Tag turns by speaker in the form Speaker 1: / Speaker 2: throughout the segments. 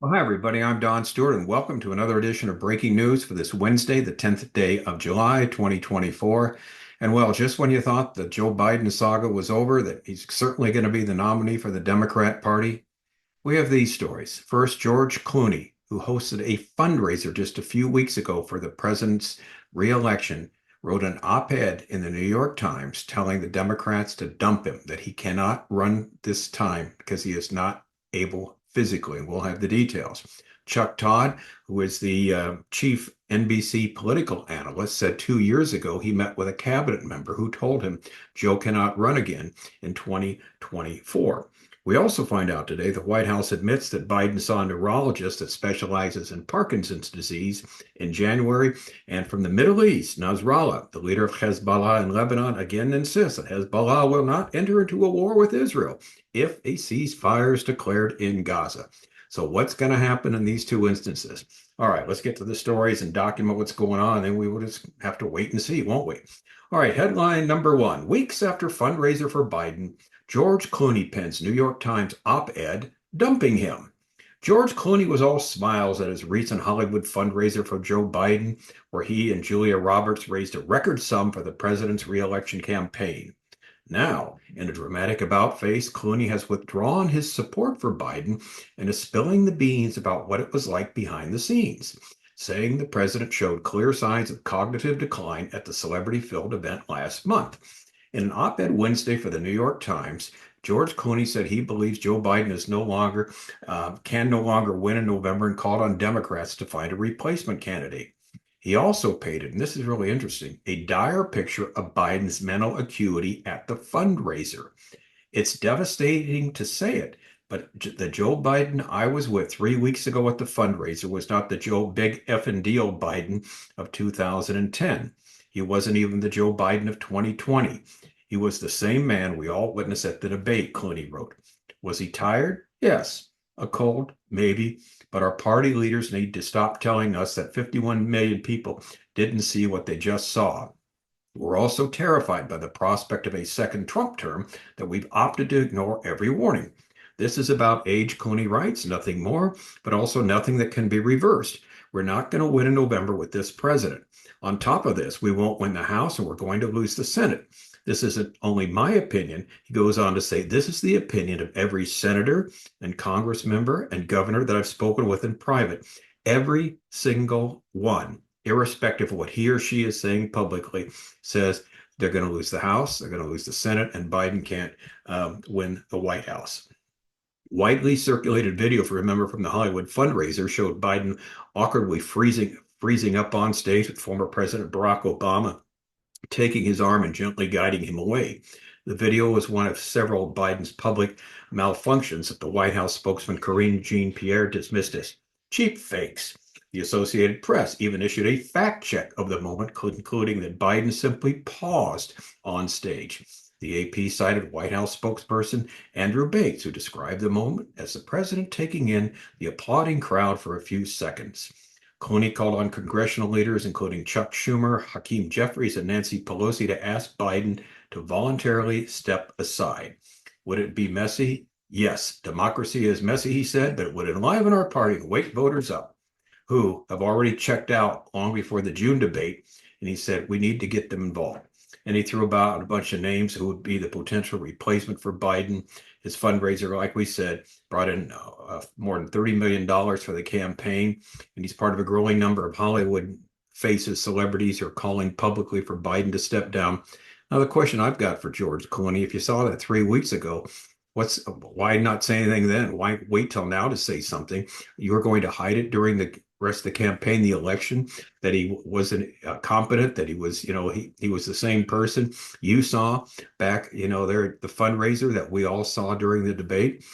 Speaker 1: Well, hi, everybody. I'm Don Stewart, and welcome to another edition of Breaking News for this Wednesday, the 10th day of July, 2024. And well, just when you thought the Joe Biden saga was over, that he's certainly going to be the nominee for the Democrat Party, we have these stories. First, George Clooney, who hosted a fundraiser just a few weeks ago for the president's reelection, wrote an op-ed in the New York Times telling the Democrats to dump him, that he cannot run this time because he is not able physically. We'll have the details. Chuck Todd, who is the chief NBC political analyst, said 2 years ago he met with a cabinet member who told him Joe cannot run again in 2024. We also find out today the White House admits that Biden saw a neurologist that specializes in Parkinson's disease in January. And from the Middle East, Nasrallah, the leader of Hezbollah in Lebanon, again insists that Hezbollah will not enter into a war with Israel if a ceasefire is declared in Gaza. So what's going to happen in these two instances? All right, let's get to the stories and document what's going on. And then we will just have to wait and see, won't we? All right, headline number one. Weeks after fundraiser for Biden, George Clooney pens New York Times op-ed dumping him. George Clooney was all smiles at his recent Hollywood fundraiser for Joe Biden, where he and Julia Roberts raised a record sum for the president's reelection campaign. Now, in a dramatic about-face, Clooney has withdrawn his support for Biden and is spilling the beans about what it was like behind the scenes, saying the president showed clear signs of cognitive decline at the celebrity-filled event last month. In an op-ed Wednesday for the New York Times, George Clooney said he believes Joe Biden can no longer win in November and called on Democrats to find a replacement candidate. He also painted, and this is really interesting, a dire picture of Biden's mental acuity at the fundraiser. It's devastating to say it, but the Joe Biden I was with 3 weeks ago at the fundraiser was not the Joe Big Effing Deal Biden of 2010. He wasn't even the Joe Biden of 2020. He was the same man we all witnessed at the debate, Clooney wrote. Was he tired? Yes. A cold? Maybe. But our party leaders need to stop telling us that 51 million people didn't see what they just saw. We're also terrified by the prospect of a second Trump term that we've opted to ignore every warning. This is about age, Clooney writes, nothing more, but also nothing that can be reversed. We're not going to win in November with this president. On top of this, we won't win the House and we're going to lose the Senate. This isn't only my opinion. He goes on to say, this is the opinion of every senator and Congress member and governor that I've spoken with in private. Every single one, irrespective of what he or she is saying publicly, says they're going to lose the House, they're going to lose the Senate, and Biden can't win the White House. Widely circulated video, if you remember, from the Hollywood fundraiser showed Biden awkwardly freezing up on stage with former President Barack Obama, taking his arm and gently guiding him away. The video was one of several of Biden's public malfunctions that the White House spokesman Karine Jean-Pierre dismissed as cheap fakes. The Associated Press even issued a fact check of the moment, concluding that Biden simply paused on stage. The AP cited White House spokesperson Andrew Bates, who described the moment as the president taking in the applauding crowd for a few seconds. Clooney called on congressional leaders, including Chuck Schumer, Hakeem Jeffries, and Nancy Pelosi, to ask Biden to voluntarily step aside. Would it be messy? Yes, democracy is messy, he said, but it would enliven our party to wake voters up who have already checked out long before the June debate. And he said, we need to get them involved. And he threw about a bunch of names who would be the potential replacement for Biden. His fundraiser, like we said, brought in more than $30 million for the campaign. And he's part of a growing number of Hollywood faces, celebrities who are calling publicly for Biden to step down. Now, the question I've got for George Clooney, if you saw that 3 weeks ago, why not say anything then? Why wait till now to say something? You're going to hide it during the rest of the campaign, the election, that he wasn't competent, that he was, he was the same person you saw back, there at the fundraiser that we all saw during the debate.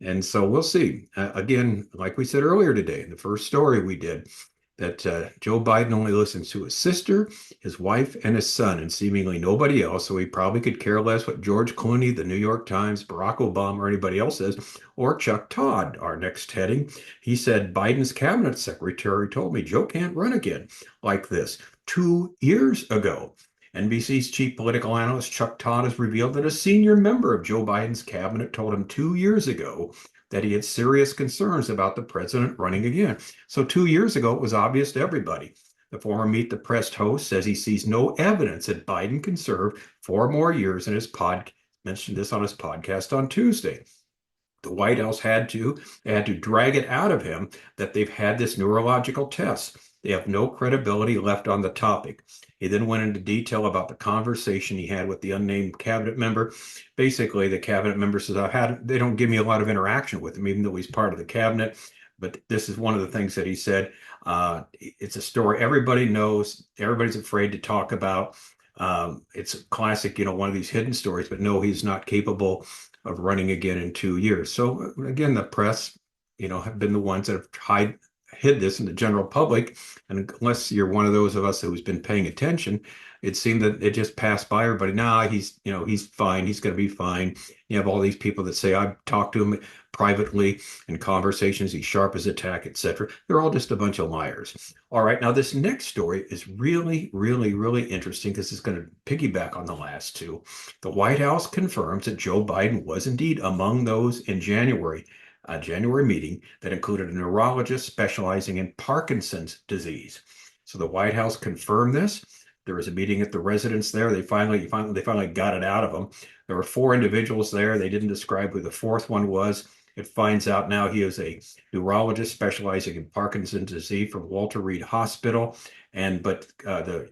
Speaker 1: And so we'll see. Again, like we said earlier today, in the first story we did, that Joe Biden only listens to his sister, his wife, and his son, and seemingly nobody else. So he probably could care less what George Clooney, the New York Times, Barack Obama, or anybody else says, or Chuck Todd, our next heading. He said Biden's cabinet secretary told me Joe can't run again like this 2 years ago. NBC's chief political analyst Chuck Todd has revealed that a senior member of Joe Biden's cabinet told him 2 years ago that he had serious concerns about the president running again. So 2 years ago, it was obvious to everybody. The former Meet the Press host says he sees no evidence that Biden can serve 4 more years in his mentioned this on his podcast on Tuesday. The White House had to drag it out of him that they've had this neurological test. They have no credibility left on the topic. He then went into detail about the conversation he had with the unnamed cabinet member. Basically, the cabinet member says, they don't give me a lot of interaction with him, even though he's part of the cabinet. But this is one of the things that he said. It's a story everybody knows, everybody's afraid to talk about. It's a classic, one of these hidden stories, but no, he's not capable of running again in 2 years. So again, the press, have been the ones that have hid this in the general public. And unless you're one of those of us who's been paying attention, it seemed that it just passed by everybody. Nah, he's fine. He's going to be fine. You have all these people that say, I've talked to him privately in conversations. He's sharp as a tack, etc. They're all just a bunch of liars. All right. Now, this next story is really, really, really interesting because it's going to piggyback on the last two. The White House confirms that Joe Biden was indeed among those in January meeting that included a neurologist specializing in Parkinson's disease. So the White House confirmed this. There was a meeting at the residence there. They finally got it out of them. There were 4 individuals there. They didn't describe who the 4th one was. It finds out now he is a neurologist specializing in Parkinson's disease from Walter Reed Hospital. But the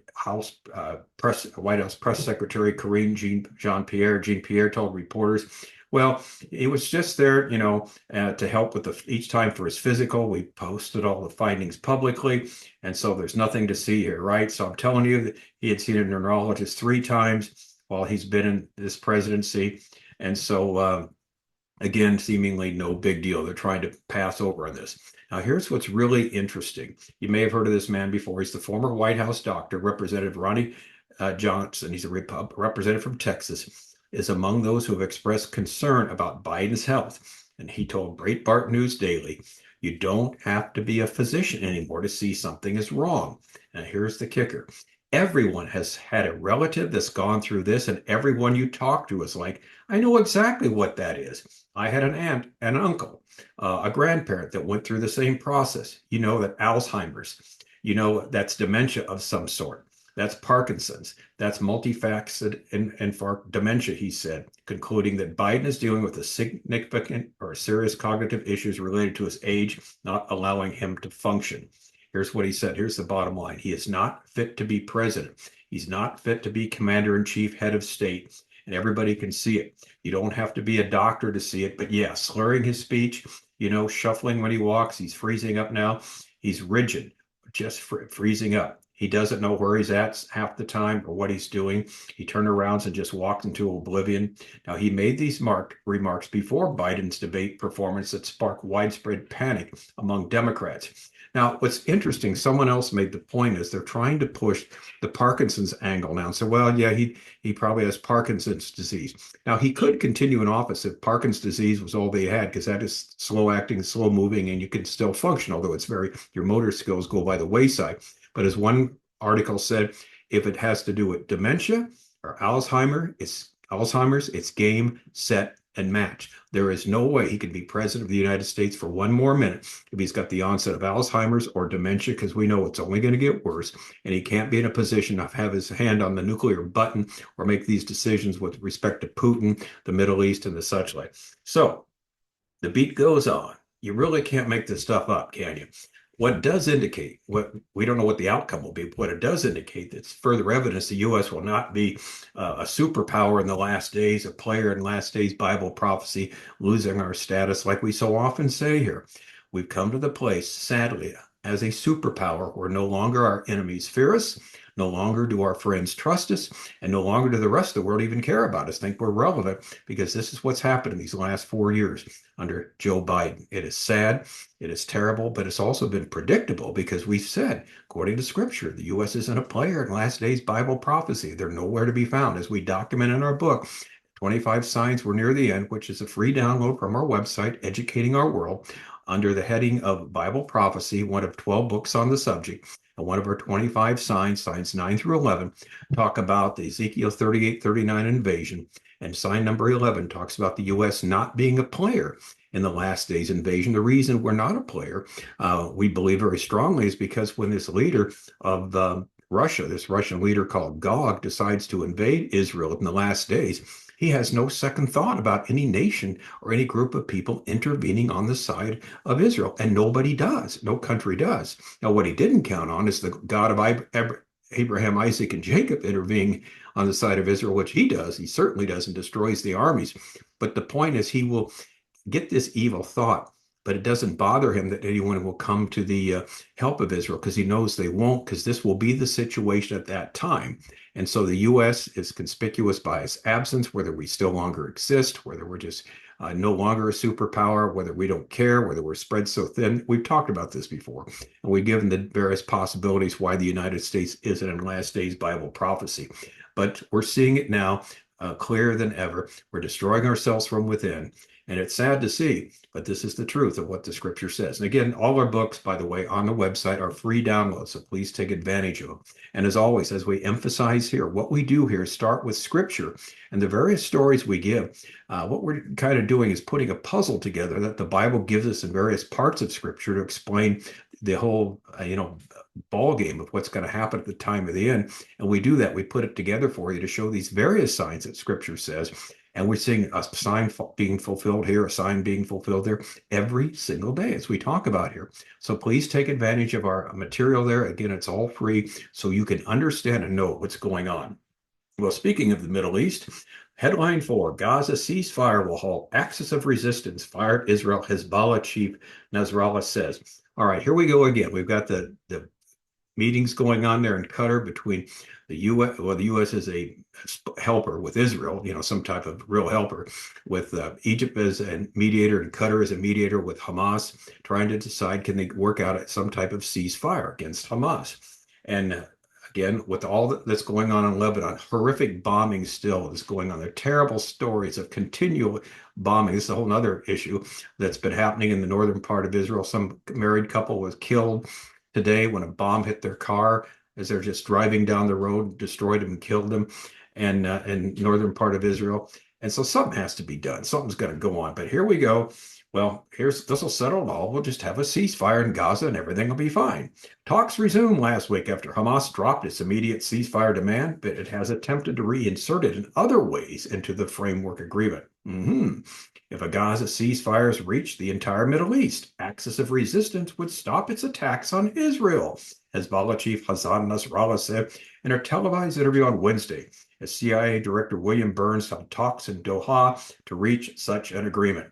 Speaker 1: White House press secretary Karine Jean-Pierre told reporters, well, he was just there, to help with each time for his physical. We posted all the findings publicly, and so there's nothing to see here, right? So I'm telling you that he had seen a neurologist 3 times while he's been in this presidency, and so again, seemingly no big deal. They're trying to pass over on this. Now, here's what's really interesting. You may have heard of this man before. He's the former White House doctor, Representative Ronnie Johnson. He's a representative from Texas. Is among those who have expressed concern about Biden's health. And he told Breitbart News Daily, you don't have to be a physician anymore to see something is wrong. Now, here's the kicker. Everyone has had a relative that's gone through this, and everyone you talk to is like, I know exactly what that is. I had an aunt, an uncle, a grandparent that went through the same process. You know that Alzheimer's, that's dementia of some sort. That's Parkinson's. That's multifaceted infarct dementia, he said, concluding that Biden is dealing with a significant or serious cognitive issues related to his age, not allowing him to function. Here's what he said. Here's the bottom line. He is not fit to be president. He's not fit to be commander-in-chief, head of state, and everybody can see it. You don't have to be a doctor to see it, but yeah, slurring his speech, shuffling when he walks. He's freezing up now. He's rigid, just freezing up. He doesn't know where he's at half the time or what he's doing. He turned around and just walked into oblivion. Now, he made these remarks before Biden's debate performance that sparked widespread panic among Democrats. Now, what's interesting, someone else made the point is they're trying to push the Parkinson's angle now and say, well, yeah, he probably has Parkinson's disease. Now, he could continue in office if Parkinson's disease was all they had, because that is slow acting, slow moving, and you can still function, although your motor skills go by the wayside. But as one article said, if it has to do with dementia or Alzheimer's, it's game, set, and match. There is no way he could be president of the United States for 1 more minute if he's got the onset of Alzheimer's or dementia, because we know it's only going to get worse, and he can't be in a position to have his hand on the nuclear button or make these decisions with respect to Putin, the Middle East, and the such like. So the beat goes on. You really can't make this stuff up, can you? What does indicate, we don't know what the outcome will be, but what it does indicate, that's further evidence the U.S. will not be a superpower in the last days, a player in last days Bible prophecy, losing our status like we so often say here. We've come to the place, sadly, as a superpower where no longer our enemies fear us, no longer do our friends trust us, and no longer do the rest of the world even care about us, think we're relevant, because this is what's happened in these last 4 years under Joe Biden. It is sad, it is terrible, but it's also been predictable because we've said, according to Scripture, the U.S. isn't a player in last days Bible prophecy. They're nowhere to be found, as we document in our book, 25 Signs We're Near the End, which is a free download from our website, Educating Our World, under the heading of Bible Prophecy, one of 12 books on the subject. And one of our 25 signs 9 through 11, talk about the Ezekiel 38-39 invasion. And sign number 11 talks about the U.S. not being a player in the last days invasion. The reason we're not a player, we believe very strongly, is because when this leader of Russia, this Russian leader called Gog, decides to invade Israel in the last days, he has no second thought about any nation or any group of people intervening on the side of Israel. And nobody does. No country does. Now, what he didn't count on is the God of Abraham, Isaac, and Jacob intervening on the side of Israel, which he does. He certainly does and destroys the armies. But the point is, he will get this evil thought, but it doesn't bother him that anyone will come to the help of Israel, because he knows they won't, because this will be the situation at that time. And so the U.S. is conspicuous by its absence, whether we still longer exist, whether we're just no longer a superpower, whether we don't care, whether we're spread so thin. We've talked about this before, and we've given the various possibilities why the United States isn't in last days Bible prophecy. But we're seeing it now clearer than ever. We're destroying ourselves from within. And it's sad to see, but this is the truth of what the scripture says. And again, all our books, by the way, on the website are free downloads, so please take advantage of them. And as always, as we emphasize here, what we do here is start with scripture and the various stories we give. What we're kind of doing is putting a puzzle together that the Bible gives us in various parts of scripture to explain the whole, ball game of what's going to happen at the time of the end. And we do that. We put it together for you to show these various signs that scripture says. And we're seeing a sign being fulfilled here, a sign being fulfilled there every single day, as we talk about here. So please take advantage of our material there. Again, it's all free, so you can understand and know what's going on. Well, speaking of the Middle East, headline 4, Gaza ceasefire will halt axis of resistance, fired Israel Hezbollah chief Nasrallah says. All right, here we go again. We've got the meetings going on there in Qatar between the U.S. Well, the U.S. is a helper with Israel, some type of real helper, with Egypt as a mediator and Qatar as a mediator with Hamas, trying to decide, can they work out some type of ceasefire against Hamas. And again, with all that's going on in Lebanon, horrific bombing still is going on there. Terrible stories of continual bombing. This is a whole other issue that's been happening in the northern part of Israel. Some married couple was killed today when a bomb hit their car as they're just driving down the road, destroyed them and killed them, and in northern part of Israel. And so something has to be done. Something's going to go on. But here we go. Well, this will settle it all. We'll just have a ceasefire in Gaza and everything will be fine. Talks resumed last week after Hamas dropped its immediate ceasefire demand, but it has attempted to reinsert it in other ways into the framework agreement. If a Gaza ceasefire is reached, the entire Middle East axis of resistance would stop its attacks on Israel, Hezbollah chief Hassan Nasrallah said in a televised interview on Wednesday, as CIA Director William Burns held talks in Doha to reach such an agreement.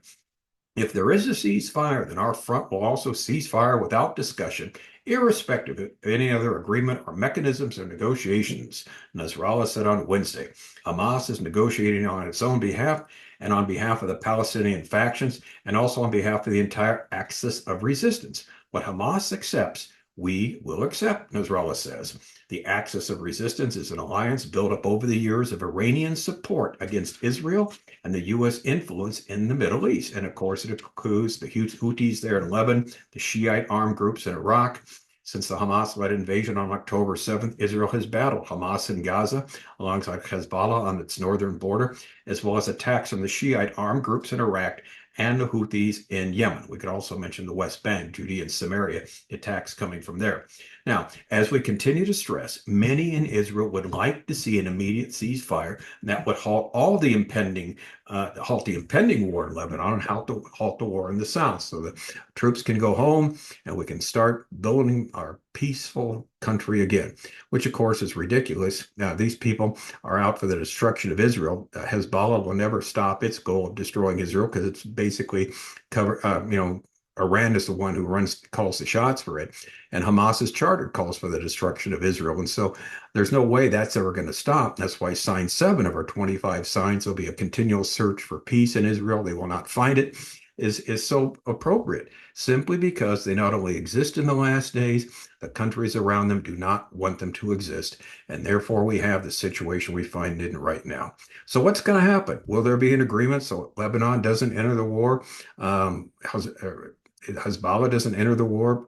Speaker 1: If there is a ceasefire, then our front will also cease fire without discussion, irrespective of any other agreement or mechanisms or negotiations, Nasrallah said on Wednesday. Hamas is negotiating on its own behalf and on behalf of the Palestinian factions, and also on behalf of the entire axis of resistance. What Hamas accepts, we will accept, Nasrallah says. The axis of resistance is an alliance built up over the years of Iranian support against Israel and the U.S. influence in the Middle East. And of course, it includes the Houthis there in Lebanon, the Shiite armed groups in Iraq. Since the Hamas-led invasion on October 7th, Israel has battled Hamas in Gaza alongside Hezbollah on its northern border, as well as attacks on the Shiite armed groups in Iraq and the Houthis in Yemen. We could also mention the West Bank, Judea and Samaria, attacks coming from there. Now, as we continue to stress, many in Israel would like to see an immediate ceasefire that would halt the impending war in Lebanon and halt the war in the south, so the troops can go home and we can start building our peaceful country again, which of course is ridiculous. Now, these people are out for the destruction of Israel. Hezbollah will never stop its goal of destroying Israel because it's basically Iran is the one who calls the shots for it, and Hamas's charter calls for the destruction of Israel. And so there's no way that's ever going to stop. That's why sign 7 of our 25 signs, there'll be a continual search for peace in Israel. They will not find it, is so appropriate, simply because they not only exist in the last days, the countries around them do not want them to exist. And therefore we have the situation we find in right now. So what's going to happen? Will there be an agreement so Lebanon doesn't enter the war? Hezbollah doesn't enter the war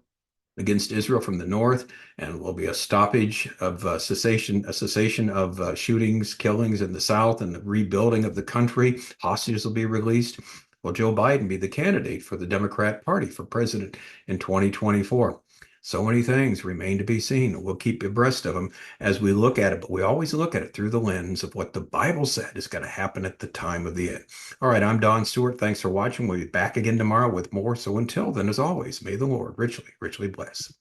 Speaker 1: against Israel from the north, and will be a stoppage of cessation of shootings, killings in the south, and the rebuilding of the country. Hostages will be released. Will Joe Biden be the candidate for the Democrat Party for president in 2024? So many things remain to be seen. We'll keep abreast of them as we look at it, but we always look at it through the lens of what the Bible said is going to happen at the time of the end. All right, I'm Don Stewart. Thanks for watching. We'll be back again tomorrow with more. So until then, as always, may the Lord richly, richly bless.